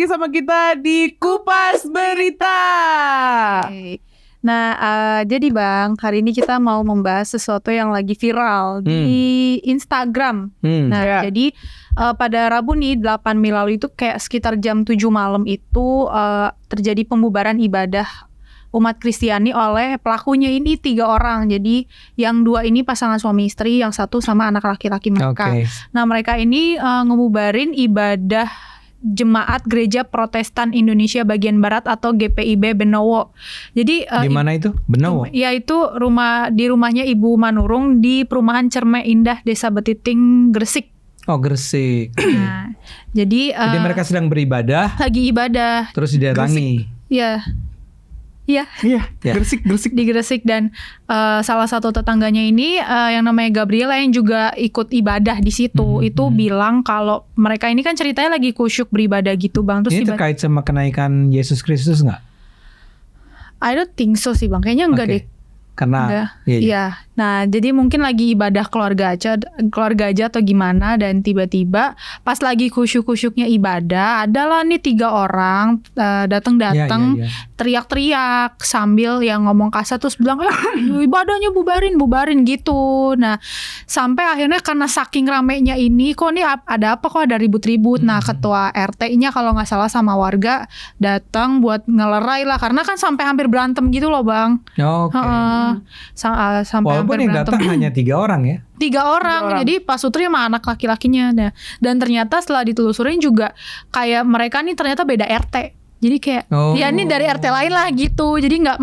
sama kita di Kupas Berita. Nah, jadi Bang, hari ini kita mau membahas sesuatu yang lagi viral di Instagram. Jadi pada Rabu nih 8 Mei lalu itu kayak sekitar jam 7 malam itu terjadi pembubaran ibadah umat Kristiani oleh pelakunya ini 3 orang. Jadi yang 2 ini pasangan suami istri, yang 1 sama anak laki-laki mereka. Nah, mereka ini ngebubarin ibadah Jemaat Gereja Protestan Indonesia Bagian Barat atau GPIB Benowo. Jadi di mana itu? Benowo? Ya, itu di rumahnya Ibu Manurung di perumahan Cerme Indah, Desa Betiting, Gresik. Oh, Gresik. Nah, jadi mereka sedang beribadah. Lagi ibadah. Terus didatangi. Iya, Gresik. Di Gresik, dan salah satu tetangganya ini yang namanya Gabriela yang juga ikut ibadah di situ itu bilang kalau mereka ini kan ceritanya lagi kusyuk beribadah gitu Bang. Terus ini terkait sama kenaikan Yesus Kristus nggak? I don't think so sih Bang, kayaknya enggak deh. Karena iya. Nah, jadi mungkin lagi ibadah keluarga aja atau gimana, dan tiba-tiba pas lagi kusyuk-kusyuknya ibadah, adalah nih 3 orang datang teriak-teriak sambil yang ngomong kasar, terus bilang ibadahnya bubarin gitu. Nah, sampai akhirnya karena saking ramenya ini, kok ada ribut-ribut. Nah, ketua RT-nya kalau nggak salah sama warga datang buat ngelerai lah, karena kan sampai hampir berantem gitu loh Bang. Sampai walaupun yang datang hanya 3 orang ya. 3 orang. Jadi Pak Sutri sama anak laki-lakinya. Nah, dan ternyata setelah ditelusurin juga kayak mereka nih ternyata beda RT. Jadi kayak ini dari RT lain lah gitu. Jadi nggak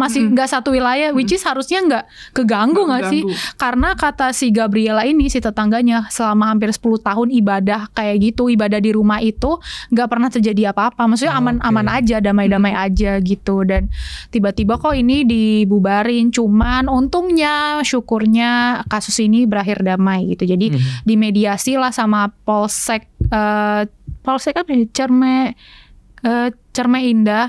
satu wilayah, which is harusnya nggak keganggu nggak sih? Karena kata si Gabriela ini, si tetangganya, selama hampir 10 tahun ibadah kayak gitu, ibadah di rumah itu nggak pernah terjadi apa-apa. Maksudnya aman-aman aja, damai-damai aja gitu. Dan tiba-tiba kok ini dibubarin. Cuman untungnya, syukurnya kasus ini berakhir damai gitu. Jadi dimediasi lah sama Polsek apa ya? Cerme Indah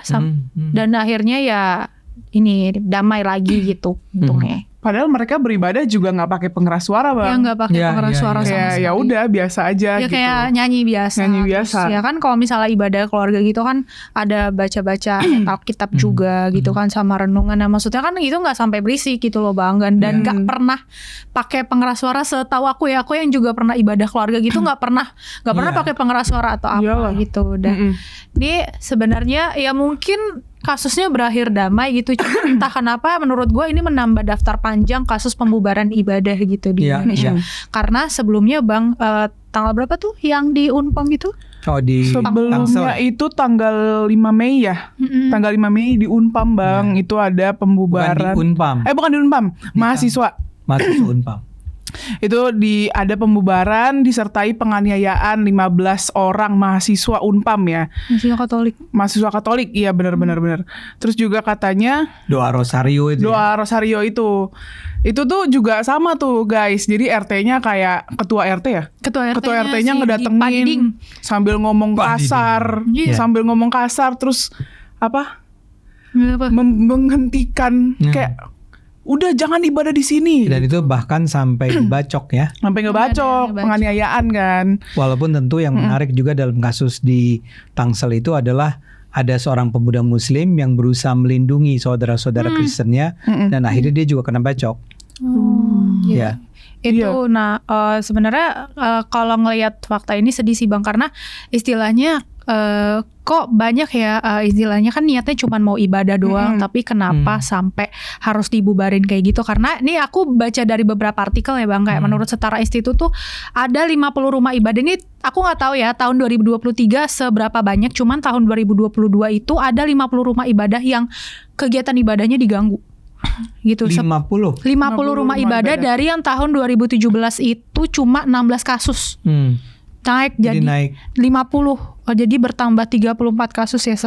dan akhirnya ya ini damai lagi gitu untungnya. Padahal mereka beribadah juga nggak pakai pengeras suara Bang. Ya nggak pakai pengeras suara sama sekali. Ya udah biasa aja ya, gitu. Kayak nyanyi biasa. Terus, ya kan kalau misalnya ibadah keluarga gitu kan ada baca-baca Alkitab juga gitu kan sama renungan. Nah, maksudnya kan itu nggak sampai berisik gitu loh Bang, dan nggak pernah pakai pengeras suara. Setahu aku yang juga pernah ibadah keluarga gitu nggak pernah pakai pengeras suara atau apa gitu. Dan ini sebenarnya ya mungkin kasusnya berakhir damai gitu. Cuma entah kenapa menurut gue ini menambah daftar panjang kasus pembubaran ibadah gitu di Indonesia. Karena sebelumnya Bang, tanggal berapa tuh yang di Unpam itu? Sebelumnya itu tanggal 5 Mei ya. Tanggal 5 Mei di Unpam Bang, itu ada pembubaran. Bukan di Unpam, mahasiswa Unpam. Itu ada pembubaran disertai penganiayaan 15 orang mahasiswa Unpam ya. Mahasiswa Katolik, iya benar. Terus juga katanya doa rosario itu. Itu tuh juga sama tuh guys. Jadi RT-nya kayak ketua RT ya. Ketua RT-nya ngedatengin sambil ngomong kasar, terus menghentikan kayak udah jangan ibadah di sini. Dan itu bahkan sampai dibacok ya. Sampai ngebacok, penganiayaan kan. Walaupun tentu yang menarik juga dalam kasus di Tangsel itu adalah ada seorang pemuda Muslim yang berusaha melindungi saudara-saudara Kristennya dan akhirnya dia juga kena bacok. Itu sebenarnya kalau ngelihat fakta ini sedih sih Bang, karena istilahnya kok banyak ya istilahnya kan niatnya cuma mau ibadah doang, tapi kenapa sampai harus dibubarin kayak gitu? Karena ini aku baca dari beberapa artikel ya Bang, kayak menurut Setara Institut tuh ada 50 rumah ibadah. Ini aku nggak tahu ya tahun 2023 seberapa banyak, cuman tahun 2022 itu ada 50 rumah ibadah yang kegiatan ibadahnya diganggu gitu. 50 rumah ibadah dari yang tahun 2017 itu cuma 16 kasus. Naik jadi 50. Jadi bertambah 34 kasus ya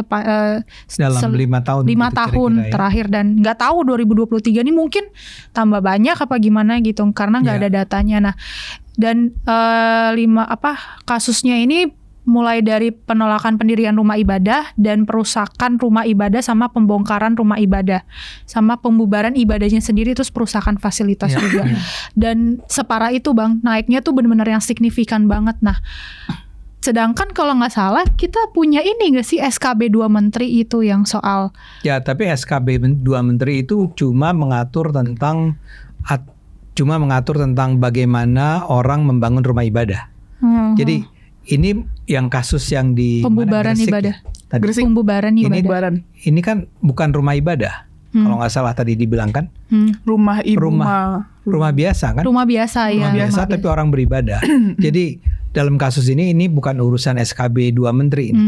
dalam 5 tahun. 5 tahun kira-kira terakhir, dan nggak tahu 2023 ini mungkin tambah banyak apa gimana gitu karena nggak ada datanya. Nah, dan kasusnya ini mulai dari penolakan pendirian rumah ibadah dan perusakan rumah ibadah sama pembongkaran rumah ibadah sama pembubaran ibadahnya sendiri, terus perusakan fasilitas juga. Dan separah itu Bang, naiknya tuh benar-benar yang signifikan banget. Nah, Sedangkan kalau nggak salah kita punya ini nggak sih SKB 2 Menteri itu yang soal. Ya, tapi SKB 2 Menteri itu cuma mengatur tentang bagaimana orang membangun rumah ibadah. Jadi ini yang kasus yang di pembubaran ibadah. Gresik. Pembubaran ibadah. Ini kan bukan rumah ibadah. Kalau nggak salah tadi dibilang kan. Rumah biasa kan? Rumah biasa ya. Rumah biasa tapi orang beribadah. Jadi dalam kasus ini bukan urusan SKB 2 Menteri ini,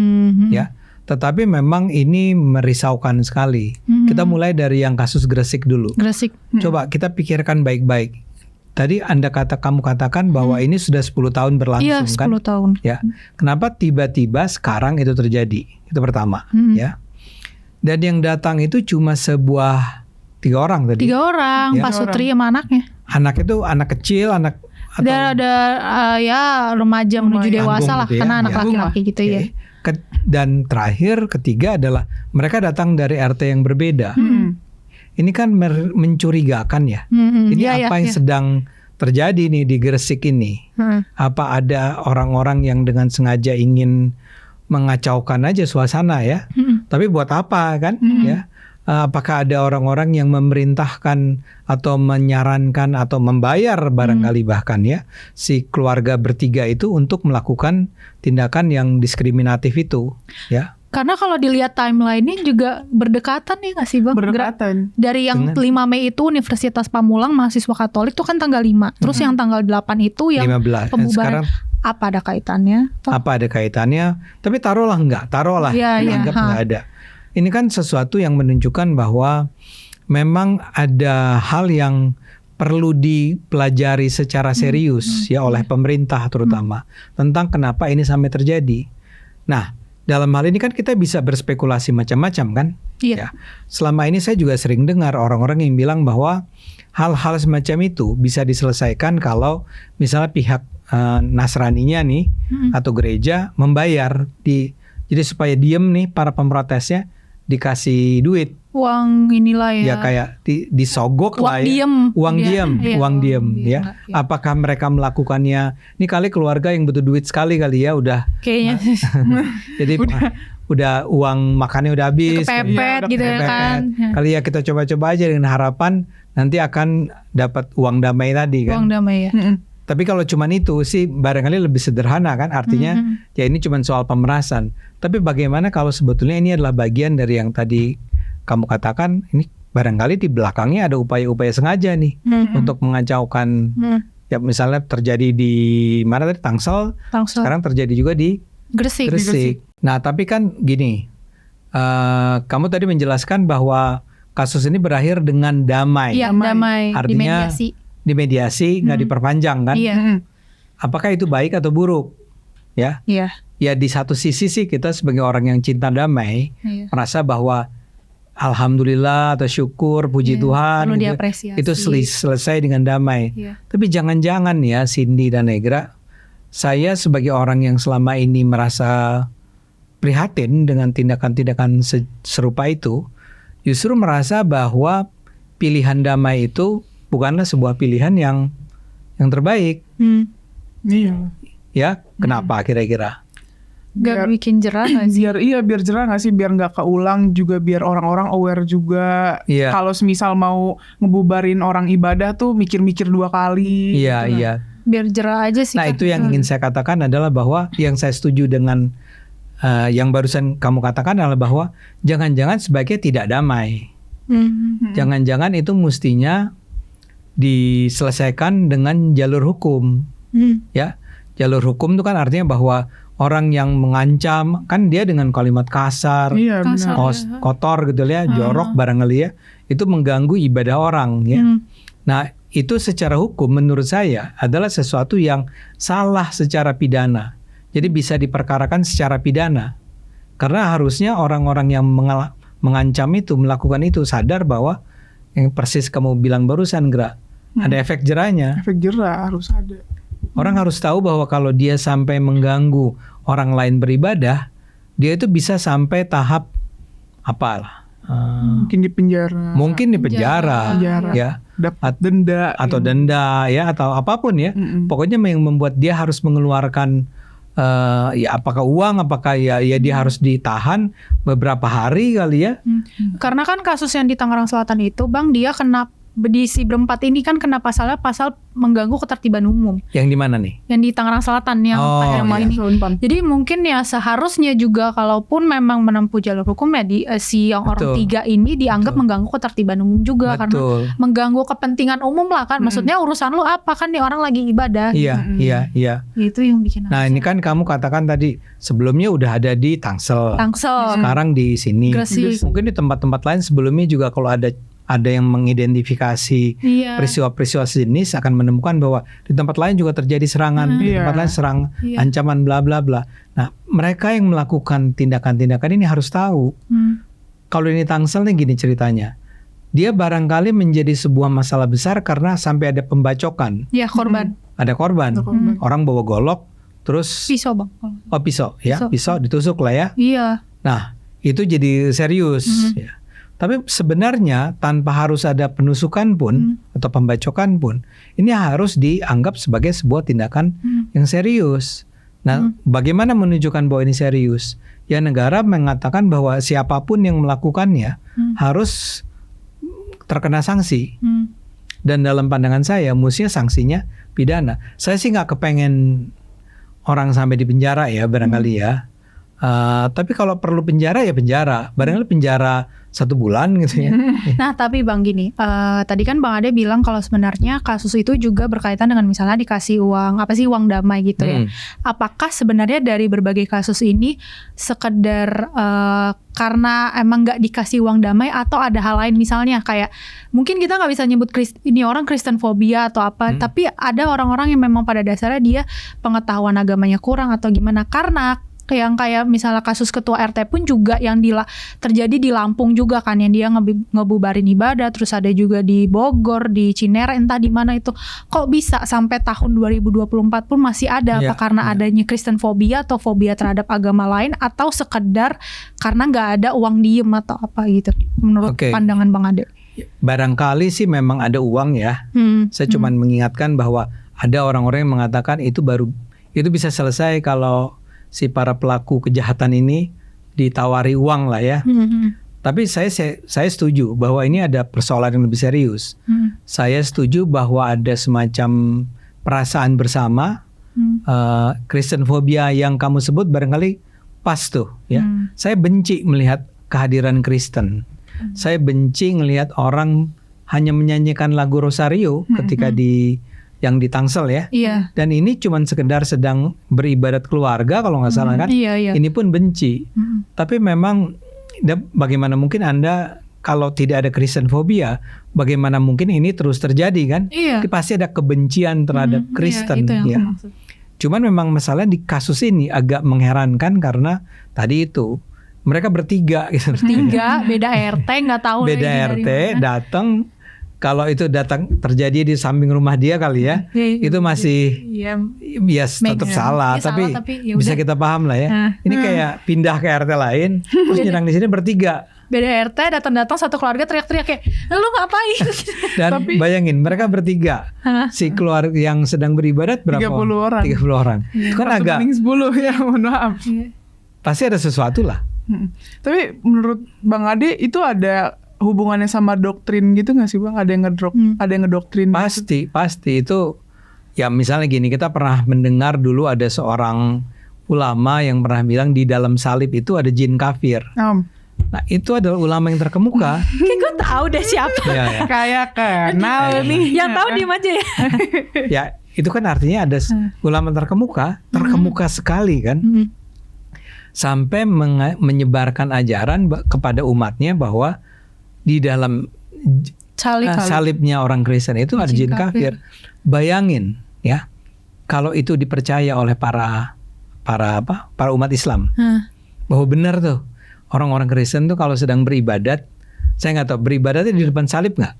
ya. Tetapi memang ini merisaukan sekali. Kita mulai dari yang kasus Gresik dulu. Gresik. Coba kita pikirkan baik-baik. Tadi kamu katakan bahwa ini sudah 10 tahun berlangsung kan? Iya, 10 tahun. Ya. Kenapa tiba-tiba sekarang itu terjadi? Itu pertama, ya. Dan yang datang itu cuma 3 orang tadi. 3 orang, ya. Pak Sutri sama anaknya. Anak itu anak kecil, anak atau ada ya remaja menuju dewasa lah, gitu ya, karena anak ya. laki-laki gitu ya. Dan terakhir ketiga adalah mereka datang dari RT yang berbeda. Ini kan mencurigakan ya. Ini apa yang sedang terjadi nih di Gresik ini? Apa ada orang-orang yang dengan sengaja ingin mengacaukan aja suasana ya? Tapi buat apa kan? Ya. Apakah ada orang-orang yang memerintahkan atau menyarankan atau membayar barangkali bahkan ya si keluarga bertiga itu untuk melakukan tindakan yang diskriminatif itu ya? Karena kalau dilihat timeline-nya juga berdekatan ya nggak sih Bang? Berdekatan. Dari yang 5 Mei itu Universitas Pamulang mahasiswa Katolik itu kan tanggal 5. Terus yang tanggal 8 itu yang 15. pembubaran. Apa ada kaitannya? Apa ada kaitannya? Tapi taruhlah anggap nggak ada. Ini kan sesuatu yang menunjukkan bahwa memang ada hal yang perlu dipelajari secara serius ya oleh pemerintah terutama tentang kenapa ini sampai terjadi. Nah, dalam hal ini kan kita bisa berspekulasi macam-macam kan? Iya. Ya. Selama ini saya juga sering dengar orang-orang yang bilang bahwa hal-hal semacam itu bisa diselesaikan kalau misalnya pihak Nasraninya nih atau gereja membayar jadi supaya diem nih para pemprotesnya dikasih duit. Uang inilah ya. Ya kayak disogok lah ya. Uang diem ya. Apakah mereka melakukannya? Ini kali keluarga yang butuh duit sekali kali ya udah. Kayaknya. Jadi udah uang makannya udah habis. Kepepet gitu ya kan. Kali ya kita coba-coba aja dengan harapan nanti akan dapat uang damai tadi kan. Uang damai ya. Tapi kalau cuman itu sih barangkali lebih sederhana kan, artinya ya ini cuman soal pemerasan. Tapi bagaimana kalau sebetulnya ini adalah bagian dari yang tadi kamu katakan, ini barangkali di belakangnya ada upaya-upaya sengaja nih untuk mengacaukan. Ya misalnya terjadi di mana tadi Tangsel, sekarang terjadi juga di Gresik. Nah tapi kan gini, kamu tadi menjelaskan bahwa kasus ini berakhir dengan damai. Iya, damai. Artinya dimediasi nggak diperpanjang kan? Iya. Apakah itu baik atau buruk? Ya. Iya. Ya di satu sisi sih kita sebagai orang yang cinta damai merasa bahwa alhamdulillah atau syukur puji Tuhan gitu, itu selesai dengan damai. Tapi jangan-jangan ya Cindy dan Negra, saya sebagai orang yang selama ini merasa prihatin dengan tindakan-tindakan serupa itu, justru merasa bahwa pilihan damai itu bukanlah sebuah pilihan yang terbaik. Iya. Ya, kenapa kira-kira? Gak bikin jerah gak sih? Biar jerah gak sih? Biar gak keulang juga, biar orang-orang aware juga. Kalau semisal mau ngebubarin orang ibadah tuh mikir-mikir 2 kali. Iya, gitu. iya. Biar jerah aja sih. Nah itu yang ingin saya katakan adalah bahwa yang saya setuju dengan yang barusan kamu katakan adalah bahwa jangan-jangan sebaiknya tidak damai. Jangan-jangan itu mestinya diselesaikan dengan jalur hukum. Ya, jalur hukum itu kan artinya bahwa orang yang mengancam kan dia dengan kalimat kasar, kotor gitu ya, jorok barangkali ya, itu mengganggu ibadah orang ya. Nah, itu secara hukum menurut saya adalah sesuatu yang salah secara pidana. Jadi bisa diperkarakan secara pidana. Karena harusnya orang-orang yang mengancam itu, melakukan itu sadar bahwa yang persis kamu bilang barusan, Gra, ada efek jerahnya. Efek jerah harus ada. Orang harus tahu bahwa kalau dia sampai mengganggu orang lain beribadah, dia itu bisa sampai tahap apalah? Mungkin di penjara. Ya. Dapat denda atau denda ya atau apapun ya. Pokoknya yang membuat dia harus mengeluarkan Ya apakah uang, apakah ya dia harus ditahan beberapa hari kali ya. Karena kan kasus yang di Tangerang Selatan itu Bang, dia kena di si berempat ini kan kena pasal mengganggu ketertiban umum. Yang di mana nih? Yang di Tangerang Selatan yang ini. Jadi mungkin ya seharusnya juga kalaupun memang menempuh jalur hukum ya si yang orang 3 ini dianggap mengganggu ketertiban umum juga. Karena mengganggu kepentingan umum lah kan. Maksudnya urusan lu apa kan nih orang lagi ibadah. Iya. Itu yang bikin. Nah ini kan kamu katakan tadi sebelumnya udah ada di Tangsel. Sekarang di sini. Gresik. Mungkin di tempat-tempat lain sebelumnya juga kalau ada yang mengidentifikasi peristiwa-peristiwa sejenis akan menemukan bahwa di tempat lain juga terjadi serangan, di tempat lain ancaman bla bla bla. Nah, mereka yang melakukan tindakan-tindakan ini harus tahu. Kalau ini Tangsel nih gini ceritanya. Dia barangkali menjadi sebuah masalah besar karena sampai ada pembacokan. Iya, korban. Ada korban. Orang bawa golok terus pisau, Bang. Oh, pisau ditusuk lah ya. Iya. Nah, itu jadi serius ya. Tapi sebenarnya tanpa harus ada penusukan pun atau pembacokan pun, ini harus dianggap sebagai sebuah tindakan yang serius. Nah, bagaimana menunjukkan bahwa ini serius? Ya negara mengatakan bahwa siapapun yang melakukannya harus terkena sanksi. Dan dalam pandangan saya, mestinya sanksinya pidana. Saya sih nggak kepengen orang sampai di penjara ya, barangkali ya. Tapi kalau perlu penjara ya penjara. Barangkali penjara 1 bulan gitu ya. Nah tapi Bang gini, tadi kan Bang Ade bilang kalau sebenarnya kasus itu juga berkaitan dengan misalnya dikasih uang, uang damai gitu ya. Apakah sebenarnya dari berbagai kasus ini sekedar karena emang nggak dikasih uang damai atau ada hal lain, misalnya kayak mungkin kita nggak bisa nyebut ini orang Kristen fobia atau apa, tapi ada orang-orang yang memang pada dasarnya dia pengetahuan agamanya kurang atau gimana, karena yang kayak misalnya kasus ketua RT pun juga yang terjadi di Lampung juga kan, yang dia ngebubarin ibadah, terus ada juga di Bogor, di Cinere, entah di mana itu. Kok bisa sampai tahun 2024 pun masih ada? Apa karena adanya Kristen fobia atau fobia terhadap agama lain, atau sekedar karena nggak ada uang diem atau apa gitu? Menurut pandangan Bang Ade? Barangkali sih memang ada uang ya. Saya cuma mengingatkan bahwa ada orang-orang yang mengatakan itu bisa selesai kalau si para pelaku kejahatan ini ditawari uang lah ya. Tapi saya setuju bahwa ini ada persoalan yang lebih serius. Saya setuju bahwa ada semacam perasaan bersama. Kristen fobia yang kamu sebut barangkali pas tuh ya. Saya benci melihat kehadiran Kristen. Saya benci melihat orang hanya menyanyikan lagu Rosario ketika yang di Tangsel ya. Dan ini cuma sekedar sedang beribadat keluarga kalau nggak salah kan. Ini pun benci. Tapi memang bagaimana mungkin Anda kalau tidak ada Kristen fobia, bagaimana mungkin ini terus terjadi kan? Pasti ada kebencian terhadap Kristen ya. Cuman memang masalah di kasus ini agak mengherankan karena tadi itu mereka bertiga gitu. Beda RT, nggak tahu. Beda RT datang. Kalau itu datang terjadi di samping rumah dia kali ya, itu masih tetap salah, tapi bisa kita paham lah ya. Ini kayak pindah ke RT lain, terus nyerang di sini bertiga. Beda RT datang satu keluarga teriak-teriak kayak, lu ngapain? Dan bayangin mereka bertiga, si keluarga yang sedang beribadat berapa? 30 orang. 30 orang. Itu kan agak 10 ya, mohon maaf. Pasti ada sesuatu lah. Tapi menurut Bang Ade itu ada hubungannya sama doktrin gitu nggak sih Bang? Ada yang ngedoktrin? Pasti itu. Ya misalnya gini, kita pernah mendengar dulu ada seorang ulama yang pernah bilang di dalam salib itu ada jin kafir. Nah itu adalah ulama yang terkemuka. Kayak gue tahu deh siapa. Kayak kenal nih. Yang tahu diem aja ya. Ya itu kan artinya ada ulama terkemuka sekali kan. Sampai menyebarkan ajaran kepada umatnya bahwa di dalam salibnya orang Kristen itu ada jin kafir. Bayangin ya, kalau itu dipercaya oleh para umat Islam, bahwa benar tuh orang-orang Kristen tuh kalau sedang beribadat, saya nggak tahu beribadatnya di depan salib nggak?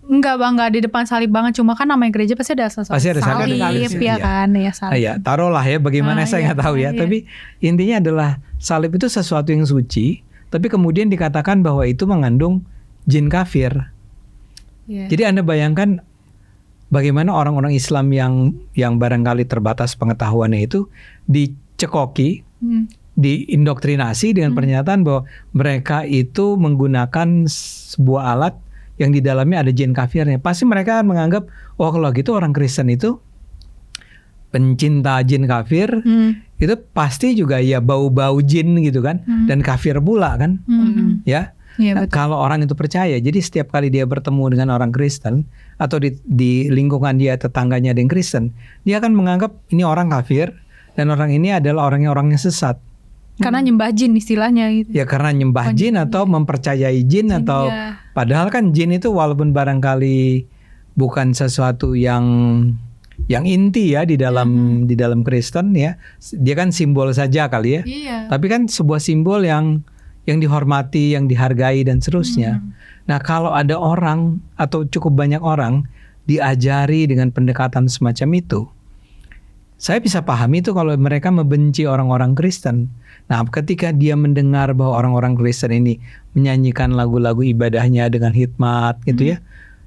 Enggak Bang, nggak di depan salib banget. Cuma kan namanya gereja pasti ada salib ya kan, ya salib. Ya taruhlah ya, bagaimana saya nggak tahu ya. Tapi intinya adalah salib itu sesuatu yang suci. Tapi kemudian dikatakan bahwa itu mengandung jin kafir. Jadi Anda bayangkan bagaimana orang-orang Islam yang barangkali terbatas pengetahuannya itu dicekoki, diindoktrinasi dengan pernyataan bahwa mereka itu menggunakan sebuah alat yang di dalamnya ada jin kafirnya. Pasti mereka akan menganggap, oh kalau gitu orang Kristen itu pencinta jin kafir, itu pasti juga ya bau-bau jin gitu kan, dan kafir pula kan, ya. Nah, kalau orang itu percaya, jadi setiap kali dia bertemu dengan orang Kristen atau di lingkungan dia tetangganya ada yang Kristen, dia akan menganggap ini orang kafir dan orang ini adalah orang yang sesat. Karena nyembah jin istilahnya gitu. Ya karena nyembah jin atau mempercayai jin atau padahal kan jin itu walaupun barangkali bukan sesuatu yang inti ya di dalam Kristen ya, dia kan simbol saja kali ya. Tapi kan sebuah simbol yang dihormati, yang dihargai dan seterusnya. Nah, kalau ada orang atau cukup banyak orang diajari dengan pendekatan semacam itu, saya bisa pahami itu kalau mereka membenci orang-orang Kristen. Nah, ketika dia mendengar bahwa orang-orang Kristen ini menyanyikan lagu-lagu ibadahnya dengan hikmat gitu ya,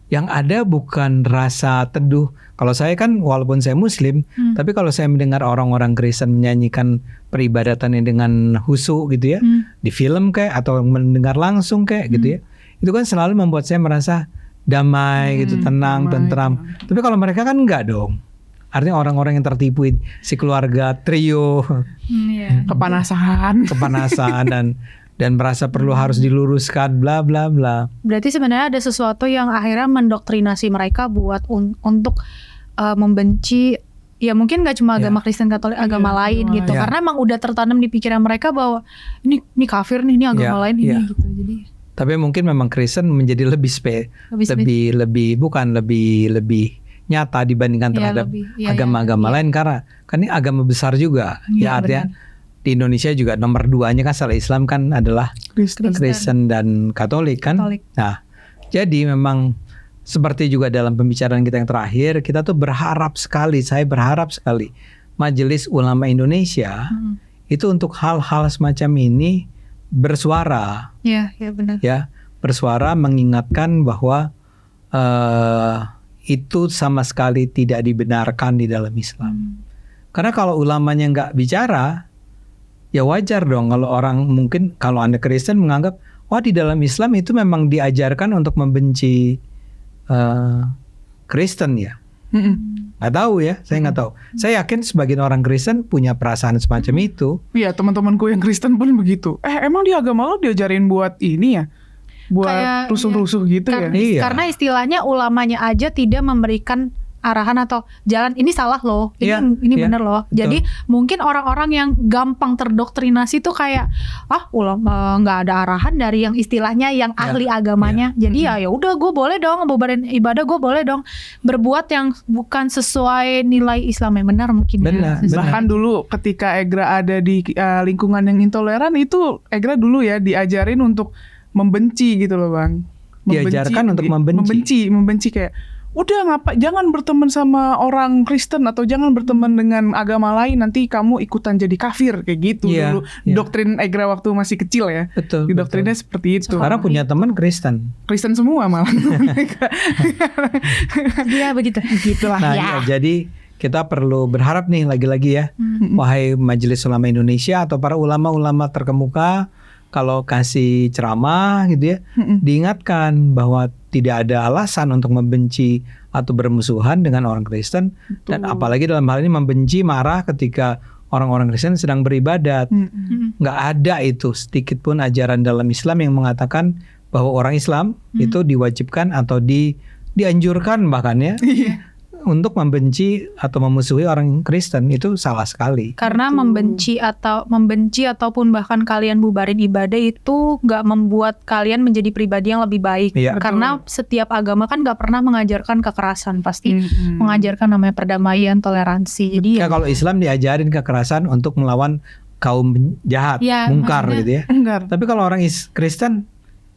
yang ada bukan rasa teduh. Kalau saya kan walaupun saya Muslim, tapi kalau saya mendengar orang-orang Kristen menyanyikan peribadatannya dengan khusyuk gitu ya, di film kayak atau mendengar langsung kayak gitu ya, itu kan selalu membuat saya merasa damai gitu, tenang, tentram. Tapi kalau mereka kan enggak dong. Artinya orang-orang yang tertipu si keluarga trio, kepanasan dan merasa perlu harus diluruskan bla bla bla. Berarti sebenarnya ada sesuatu yang akhirnya mendoktrinasi mereka buat untuk membenci, ya mungkin gak cuma agama Kristen, Katolik, agama lain gitu. Karena emang udah tertanam di pikiran mereka bahwa ini kafir nih, ini agama lain ini gitu. Jadi tapi mungkin memang Kristen menjadi lebih nyata dibandingkan terhadap agama-agama lain, karena kan ini agama besar juga. Ya artinya di Indonesia juga nomor 2-nya kan setelah Islam kan adalah Kristen dan Katolik kan. Nah, jadi memang seperti juga dalam pembicaraan kita yang terakhir, kita tuh saya berharap sekali Majelis Ulama Indonesia itu untuk hal-hal semacam ini bersuara. Iya, benar. Ya, bersuara mengingatkan bahwa itu sama sekali tidak dibenarkan di dalam Islam. Karena kalau ulamanya nggak bicara, ya wajar dong kalau orang, mungkin kalau Anda Kristen menganggap, wah di dalam Islam itu memang diajarkan untuk membenci Kristen ya. Nggak tahu ya, saya nggak tahu. Saya yakin sebagian orang Kristen punya perasaan semacam itu. Iya, teman-temanku yang Kristen pun begitu. Emang di agama lo diajarin buat ini ya? Buat rusuh-rusuh gitu ya? Karena istilahnya ulamanya aja tidak memberikan arahan atau jalan, ini salah loh, ini benar loh. Betul. Jadi mungkin orang-orang yang gampang terdoktrinasi tuh kayak ulama nggak ada arahan dari yang istilahnya yang ahli agamanya. Jadi ya udah, gue boleh dong bubarin ibadah, gue boleh dong berbuat yang bukan sesuai nilai Islam yang benar mungkin. Benar. Bahkan dulu ketika Egra ada di lingkungan yang intoleran itu, Egra dulu ya diajarin untuk membenci gitu loh Bang. Diajarkan untuk membenci kayak udah jangan berteman sama orang Kristen atau jangan berteman dengan agama lain, nanti kamu ikutan jadi kafir kayak gitu dulu. Doktrin Egra waktu masih kecil ya. Betul. Doktrinnya seperti itu. Sekarang punya teman Kristen semua malah. Iya begitu. Gitulah. Nah, jadi kita perlu berharap nih lagi-lagi ya, wahai Majelis Ulama Indonesia atau para ulama-ulama terkemuka, kalau kasih ceramah gitu ya, diingatkan bahwa tidak ada alasan untuk membenci atau bermusuhan dengan orang Kristen. Betul. Dan apalagi dalam hal ini membenci, marah ketika orang-orang Kristen sedang beribadat. Nggak ada itu sedikit pun ajaran dalam Islam yang mengatakan bahwa orang Islam itu diwajibkan atau dianjurkan bahkan ya untuk membenci atau memusuhi orang Kristen. Itu salah sekali. Karena membenci ataupun bahkan kalian bubarin ibadah itu gak membuat kalian menjadi pribadi yang lebih baik. Karena setiap agama kan gak pernah mengajarkan kekerasan, pasti mengajarkan namanya perdamaian, toleransi. Jadi kalau Islam diajarin kekerasan untuk melawan kaum jahat, mungkar gitu ya. Tapi kalau orang Kristen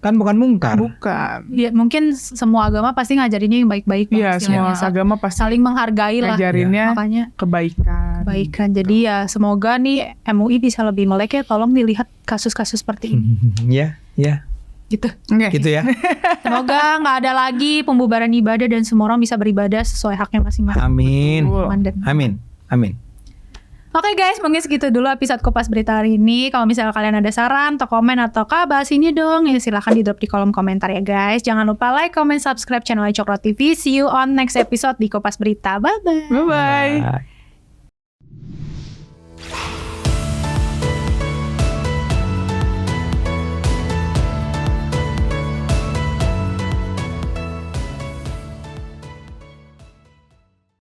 kan bukan mungkar. Bukan. Ya, mungkin semua agama pasti ngajarinnya yang baik-baik. Iya, semua agama pasti saling menghargai lah. Ngajarinnya makanya kebaikan. Jadi ya semoga nih MUI bisa lebih melek ya. Tolong dilihat kasus-kasus seperti ini. Iya. Gitu. Gitu ya. Semoga nggak ada lagi pembubaran ibadah dan semua orang bisa beribadah sesuai haknya masing-masing. Amin. Amin. Oke guys, mungkin segitu dulu episode Kupas Berita hari ini. Kalau misalnya kalian ada saran atau komen atau bahas ini dong, ya silahkan di drop di kolom komentar ya guys. Jangan lupa like, comment, subscribe channel Cokro TV. See you on next episode di Kupas Berita. Bye-bye. Bye-bye.